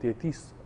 33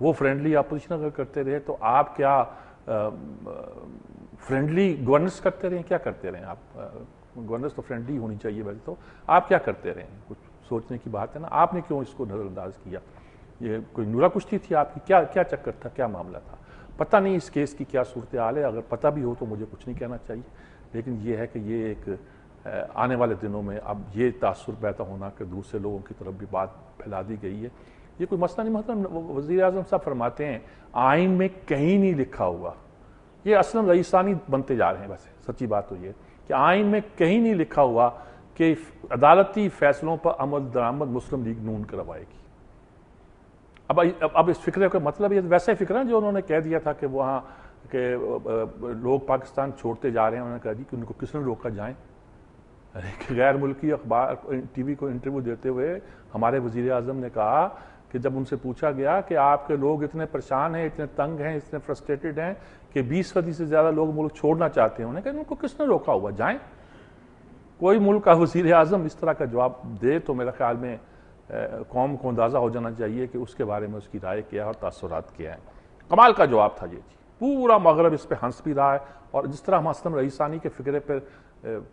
وہ friendly opposition اگر کرتے رہے تو آپ کیا فرینڈلی گورننس کرتے رہے؟ کیا کرتے رہے آپ؟ گورننس تو فرینڈلی ہونی چاہیے ویسے تو، آپ کیا کرتے رہے؟ کچھ سوچنے کی بات ہے نا. آپ نے کیوں اس کو نظر انداز کیا؟ یہ کوئی نورا کشتی تھی آپ کی؟ کیا چکر تھا؟ کیا معاملہ تھا؟ پتہ نہیں اس کیس کی کیا صورتحال ہے. اگر پتہ بھی ہو تو مجھے کچھ نہیں کہنا چاہیے، لیکن یہ ہے کہ یہ ایک آنے والے دنوں میں اب یہ تاثر پیدا ہونا کہ دوسرے لوگوں کی طرف بھی بات پھیلا دی گئی ہے. یہ کوئی مسئلہ نہیں. مطلب وزیر اعظم صاحب فرماتے ہیں آئین میں کہیں نہیں لکھا ہوا. یہ اصلاً رئیسانی بنتے جا رہے ہیں. ویسے سچی بات تو یہ کہ آئین میں کہیں نہیں لکھا ہوا کہ عدالتی فیصلوں پر عمل درآمد مسلم لیگ نون کروائے گی. اب اس فکرے کا مطلب یہ ویسے فکر ہے جو انہوں نے کہہ دیا تھا کہ وہاں کہ لوگ پاکستان چھوڑتے جا رہے ہیں. انہوں نے کہا جی کہ ان کو کس نے روکا جائیں. ایک غیر ملکی اخبار ٹی وی کو انٹرویو دیتے ہوئے ہمارے وزیر اعظم نے کہا کہ جب ان سے پوچھا گیا کہ آپ کے لوگ اتنے پریشان ہیں، اتنے تنگ ہیں، اتنے فرسٹریٹڈ ہیں کہ 20% سے زیادہ لوگ ملک چھوڑنا چاہتے ہیں، انہوں نے کہا ان کو کس نے روکا ہوا، جائیں. کوئی ملک کا وزیر اعظم اس طرح کا جواب دے تو میرے خیال میں قوم کو اندازہ ہو جانا چاہیے کہ اس کے بارے میں اس کی رائے کیا ہے اور تاثرات کیا ہیں. کمال کا جواب تھا یہ جی. پورا مغرب اس پہ ہنس بھی رہا ہے. اور جس طرح ہم اسلم رئیسانی کے فکرے پہ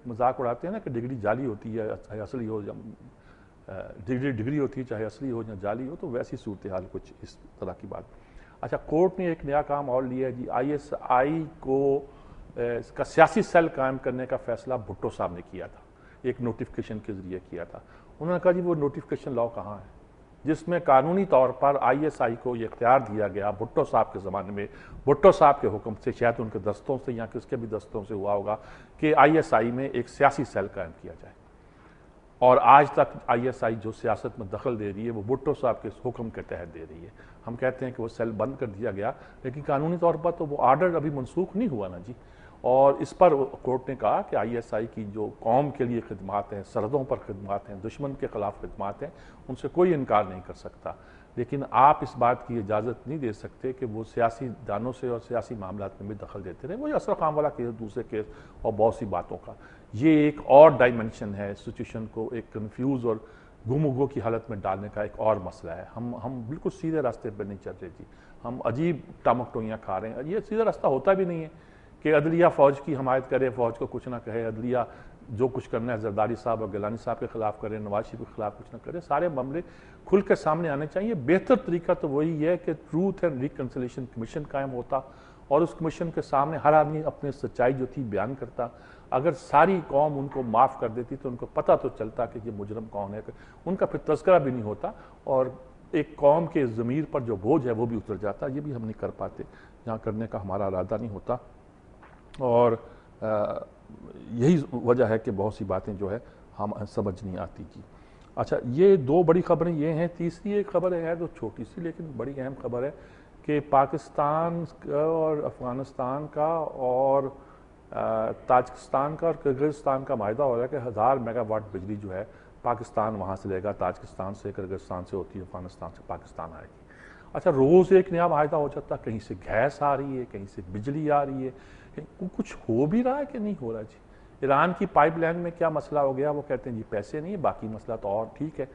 مذاق اڑاتے ہیں نا کہ ڈگری جعلی ہوتی ہے چاہے اصلی ہو، ڈگری ہوتی ہے چاہے اصلی ہو یا جعلی ہو، تو ویسی صورتحال کچھ اس طرح کی بات. اچھا، کورٹ نے ایک نیا کام اور لیا ہے جی. ISI کو اس کا سیاسی سیل قائم کرنے کا فیصلہ بھٹو صاحب نے کیا تھا، ایک نوٹیفکیشن کے ذریعے کیا تھا. انہوں نے کہا جی وہ نوٹیفکیشن لاؤ کہاں ہے جس میں قانونی طور پر ISI کو یہ اختیار دیا گیا بھٹو صاحب کے زمانے میں، بھٹو صاحب کے حکم سے، شاید ان کے دستوں سے یا کس کے بھی دستوں سے ہوا ہوگا کہ ISI میں ایک سیاسی سیل قائم کیا جائے. اور آج تک ISI جو سیاست میں دخل دے رہی ہے وہ بھٹو صاحب کے حکم کے تحت دے رہی ہے. ہم کہتے ہیں کہ وہ سیل بند کر دیا گیا، لیکن قانونی طور پر تو وہ آرڈر ابھی منسوخ نہیں ہوا نا جی. اور اس پر کورٹ نے کہا کہ ISI کی جو قوم کے لیے خدمات ہیں، سرحدوں پر خدمات ہیں، دشمن کے خلاف خدمات ہیں، ان سے کوئی انکار نہیں کر سکتا. لیکن آپ اس بات کی اجازت نہیں دے سکتے کہ وہ سیاسی دانوں سے اور سیاسی معاملات میں بھی دخل دیتے رہے. وہ اشرف خان والا کیس، دوسرے کیس اور بہت سی باتوں کا یہ ایک اور ڈائمنشن ہے. سچویشن کو ایک کنفیوز اور گم و گو کی حالت میں ڈالنے کا ایک اور مسئلہ ہے. ہم بالکل سیدھے راستے پر نہیں چل رہے جی. ہم عجیب ٹامک ٹوئیاں کھا رہے ہیں. یہ سیدھا راستہ ہوتا بھی نہیں ہے کہ عدلیہ فوج کی حمایت کرے، فوج کو کچھ نہ کہے، عدلیہ جو کچھ کرنا ہے زرداری صاحب اور گیلانی صاحب کے خلاف کرے، نواز شریف کے خلاف کچھ نہ کرے. سارے معاملے کھل کے سامنے آنے چاہیے. بہتر طریقہ تو وہی ہے کہ ٹروتھ اینڈ ریکنسیلیشن کمیشن قائم ہوتا اور اس کمیشن کے سامنے ہر آدمی اپنے سچائی جو تھی بیان کرتا. اگر ساری قوم ان کو معاف کر دیتی تو ان کو پتہ تو چلتا کہ یہ مجرم کون ہے. ان کا پھر تذکرہ بھی نہیں ہوتا اور ایک قوم کے ضمیر پر جو بوجھ ہے وہ بھی اتر جاتا. یہ بھی ہم نہیں کر پاتے، یہاں کرنے کا ہمارا ارادہ نہیں ہوتا. اور یہی وجہ ہے کہ بہت سی باتیں جو ہے ہم سمجھ نہیں آتی کی. اچھا، یہ دو بڑی خبریں یہ ہیں. تیسری ایک خبر ہے جو چھوٹی سی لیکن بڑی اہم خبر ہے کہ پاکستان کا اور افغانستان کا اور تاجکستان کا اور کرغزستان کا معاہدہ ہو رہا ہے کہ 1000 میگا واٹ بجلی جو ہے پاکستان وہاں سے لے گا، تاجکستان سے، کرغزستان سے ہوتی ہے، افغانستان سے پاکستان آئے گی. اچھا، روز ایک نیا معاہدہ ہو جاتا، کہیں سے گیس آ رہی ہے، کہیں سے بجلی آ رہی ہے. کچھ ہو بھی رہا ہے کہ نہیں ہو رہا جی؟ ایران کی پائپ لائن میں کیا مسئلہ ہو گیا؟ وہ کہتے ہیں جی پیسے نہیں ہے، باقی مسئلہ تو اور ٹھیک ہے.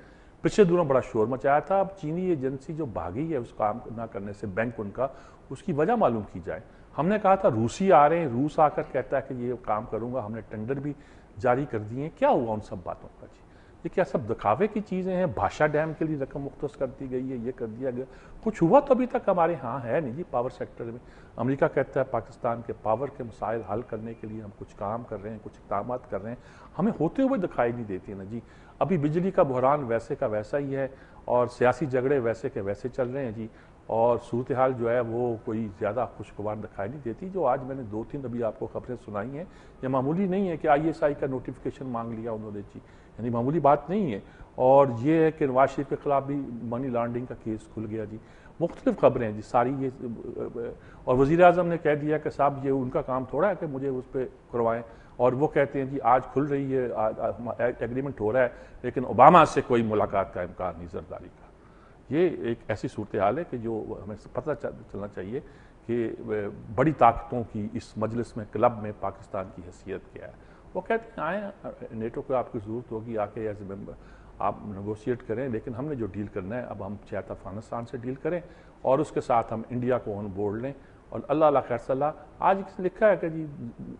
پچھلے دنوں بڑا شور مچایا تھا. اب چینی ایجنسی جو بھاگی ہے اس کام نہ کرنے سے، بینک ان کا، اس کی وجہ معلوم کی جائے. ہم نے کہا تھا روسی آ رہے ہیں، روس آ کر کہتا ہے کہ یہ کام کروں گا. ہم نے ٹینڈر بھی جاری کر دیے ہیں. کیا ہوا ان سب باتوں کا جی؟ یہ کیا سب دکھاوے کی چیزیں ہیں؟ بھاشا ڈیم کے لیے رقم مختص کر دی گئی ہے، یہ کر دیا گیا. کچھ ہوا تو ابھی تک ہمارے ہاں ہے نہیں جی. پاور سیکٹر میں امریکہ کہتا ہے پاکستان کے پاور کے مسائل حل کرنے کے لیے ہم کچھ کام کر رہے ہیں، کچھ اقدامات کر رہے ہیں. ہمیں ہوتے ہوئے دکھائی نہیں دیتی نا جی. ابھی بجلی کا بحران ویسے کا ویسا ہی ہے اور سیاسی جھگڑے ویسے کے ویسے چل رہے ہیں جی. اور صورتحال جو ہے وہ کوئی زیادہ خوشگوار دکھائی نہیں دیتی. جو آج میں نے 2-3 ابھی آپ کو خبریں سنائی ہیں، یہ معمولی نہیں ہے کہ ISI کا نوٹیفکیشن مانگ لیا انہوں نے جی، یعنی معمولی بات نہیں ہے. اور یہ ہے کہ نواز شریف کے خلاف بھی منی لانڈرنگ کا کیس کھل گیا جی. مختلف خبریں ہیں جی ساری یہ. اور وزیر اعظم نے کہہ دیا کہ صاحب یہ ان کا کام تھوڑا ہے کہ مجھے اس پہ کروائیں. اور وہ کہتے ہیں جی آج کھل رہی ہے، ایگریمنٹ ہو رہا ہے، لیکن اوباما سے کوئی ملاقات کا امکان نہیں زرداری کا. یہ ایک ایسی صورتحال ہے کہ جو ہمیں پتہ چلنا چاہیے کہ بڑی طاقتوں کی اس مجلس میں، کلب میں پاکستان کی حیثیت کیا ہے. وہ کہتے ہیں آئیں، نیٹو کو آپ کی ضرورت ہوگی، آ کے ایز اے ممبر آپ نیگوشیٹ کریں، لیکن ہم نے جو ڈیل کرنا ہے اب ہم چاہتے افغانستان سے ڈیل کریں اور اس کے ساتھ ہم انڈیا کو آن بورڈ لیں اور اللہ خیر صلی اللہ. آج لکھا ہے کہ جی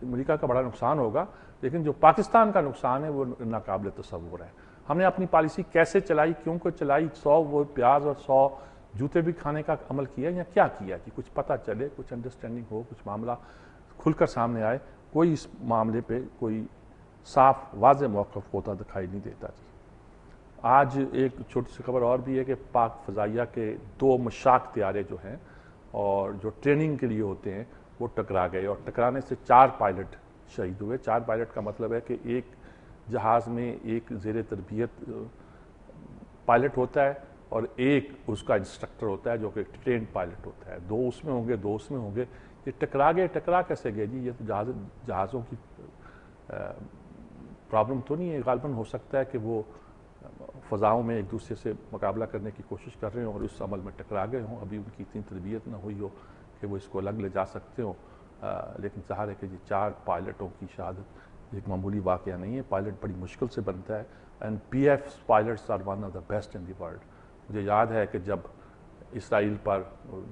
امریکہ کا بڑا نقصان ہوگا لیکن جو پاکستان کا نقصان ہے وہ ناقابل تصور ہے. ہم نے اپنی پالیسی کیسے چلائی, کیوں کو چلائی, 100 وہ پیاز اور 100 جوتے بھی کھانے کا عمل کیا یا کیا کیا کہ کچھ پتہ چلے, کچھ انڈرسٹینڈنگ ہو, کچھ معاملہ کھل کر سامنے آئے. کوئی اس معاملے پہ کوئی صاف واضح موقف ہوتا دکھائی نہیں دیتا جی. آج ایک چھوٹی سی خبر اور بھی ہے کہ پاک فضائیہ کے 2 مشاق طیارے جو ہیں اور جو ٹریننگ کے لیے ہوتے ہیں وہ ٹکرا گئے اور ٹکرانے سے 4 پائلٹ شہید ہوئے. 4 پائلٹ کا مطلب ہے کہ ایک جہاز میں ایک زیر تربیت پائلٹ ہوتا ہے اور ایک اس کا انسٹرکٹر ہوتا ہے جو کہ ٹرینڈ پائلٹ ہوتا ہے. 2 اس میں ہوں گے, 2 اس میں ہوں گے. یہ ٹکرا گئے, ٹکرا کیسے گئے جی؟ یہ تو جہازوں کی پرابلم تو نہیں ہے. غالباً ہو سکتا ہے کہ وہ فضاؤں میں ایک دوسرے سے مقابلہ کرنے کی کوشش کر رہے ہوں اور اس عمل میں ٹکرا گئے ہوں. ابھی ان کی اتنی تربیت نہ ہوئی ہو کہ وہ اس کو الگ لے جا سکتے ہوں. لیکن ظاہر ہے کہ جی 4 پائلٹوں کی شہادت ایک معمولی واقعہ نہیں ہے. پائلٹ بڑی مشکل سے بنتا ہے and P F pilots are one of the best in the world. مجھے یاد ہے کہ جب اسرائیل پر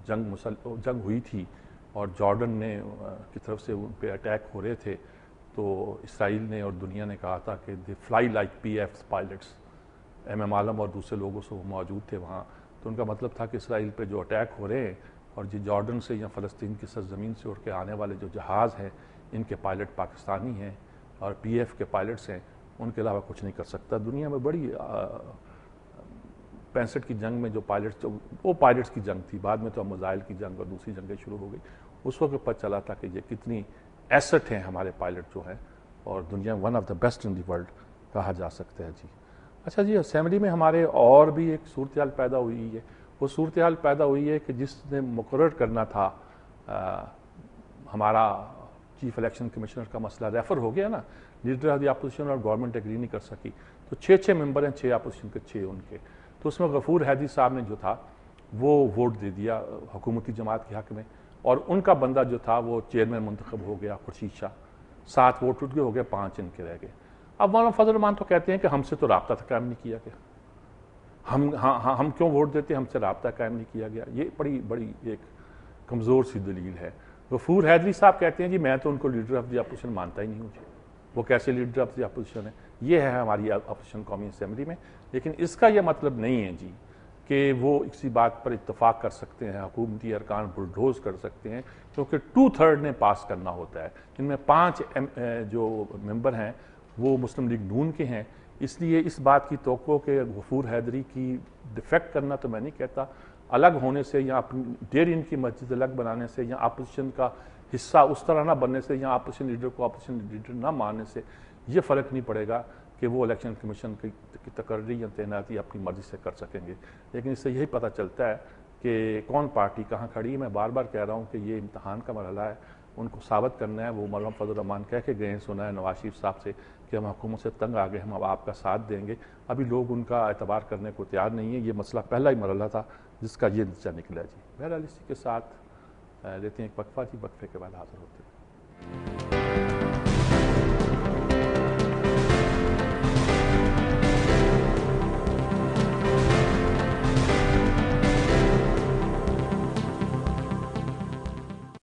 جنگ ہوئی تھی اور جارڈن نے کی طرف سے ان پہ اٹیک ہو رہے تھے تو اسرائیل نے اور دنیا نے کہا تھا کہ they fly like PF F پائلٹس. ایم عالم اور دوسرے لوگوں سے وہ موجود تھے وہاں. تو ان کا مطلب تھا کہ اسرائیل پہ جو اٹیک ہو رہے ہیں اور جی جارڈن سے یا فلسطین کی سرزمین سے اڑ کے آنے والے جو جہاز ہیں ان کے پائلٹ پاکستانی ہیں اور پی ایف کے پائلٹس ہیں, ان کے علاوہ کچھ نہیں کر سکتا. دنیا میں بڑی 65 کی جنگ میں جو پائلٹس, وہ پائلٹس کی جنگ تھی. بعد میں تو میزائل کی جنگ اور دوسری جنگیں شروع ہو گئی. اس وقت پتہ چلا تھا کہ یہ کتنی ایسٹ ہیں ہمارے پائلٹ جو ہیں اور دنیا one of the best in the world کہا جا سکتا ہے جی. اچھا جی, اسمبلی میں ہمارے اور بھی ایک صورتحال پیدا ہوئی ہے. وہ صورتحال پیدا ہوئی ہے کہ جس نے مقرر کرنا تھا ہمارا چیف الیکشن کمشنر کا مسئلہ ریفر ہو گیا نا, لیڈر آف دی اپوزیشن اور گورنمنٹ ایگری نہیں کر سکی. تو 6 ممبر ہیں, 6 اپوزیشن کے 6 ان کے. تو اس میں غفور حیدری صاحب نے جو تھا وہ ووٹ دے دیا حکومتی جماعت کے حق میں اور ان کا بندہ جو تھا وہ چیئرمین منتخب ہو گیا, خورشید شاہ. 7 ووٹ اٹھ گئے, ہو گئے 5 ان کے رہ گئے. اب مولانا فضل الرحمان تو کہتے ہیں کہ ہم سے تو رابطہ قائم نہیں کیا گیا, ہم کیوں ووٹ دیتے, ہم سے رابطہ قائم نہیں کیا گیا. یہ بڑی ایک کمزور سی دلیل ہے. غفور حیدری صاحب کہتے ہیں جی میں تو ان کو لیڈر آف دی اپوزیشن مانتا ہی نہیں ہوں جی, وہ کیسے لیڈر آف دی اپوزیشن ہے. یہ ہے ہماری اپوزیشن قومی اسمبلی میں. لیکن اس کا یہ مطلب نہیں ہے جی کہ وہ کسی بات پر اتفاق کر سکتے ہیں, حکومتی ارکان بلڈوز کر سکتے ہیں, کیونکہ 2/3 نے پاس کرنا ہوتا ہے. جن میں 5 جو ممبر ہیں وہ مسلم لیگ نون کے ہیں. اس لیے اس بات کی توقع کہ غفور حیدری کی ڈیفیکٹ کرنا تو میں نہیں کہتا, الگ ہونے سے یا اپنی ڈیڑھ ان کی مسجد الگ بنانے سے یا اپوزیشن کا حصہ اس طرح نہ بننے سے یا اپوزیشن لیڈر کو اپوزیشن لیڈر نہ ماننے سے یہ فرق نہیں پڑے گا کہ وہ الیکشن کمیشن کی تقرری یا تعیناتی اپنی مرضی سے کر سکیں گے. لیکن اس سے یہی پتہ چلتا ہے کہ کون پارٹی کہاں کھڑی ہے. میں بار بار کہہ رہا ہوں کہ یہ امتحان کا مرحلہ ہے, ان کو ثابت کرنا ہے. وہ مولانا فضل الرحمان کہہ کے گئے ہیں, سنا ہے نواز شریف صاحب سے کہ ہم حکومت سے تنگ آ گئے, ہم اب آپ کا ساتھ دیں گے. ابھی لوگ ان کا اعتبار کرنے کو تیار نہیں ہے. یہ مسئلہ پہلا ہی مرحلہ تھا جس کا یہ نتیجہ نکلا جی. بہرحال اسی کے ساتھ لیتے ہیں ایک وقفہ جی, وقفے کے بعد حاضر ہوتے ہیں.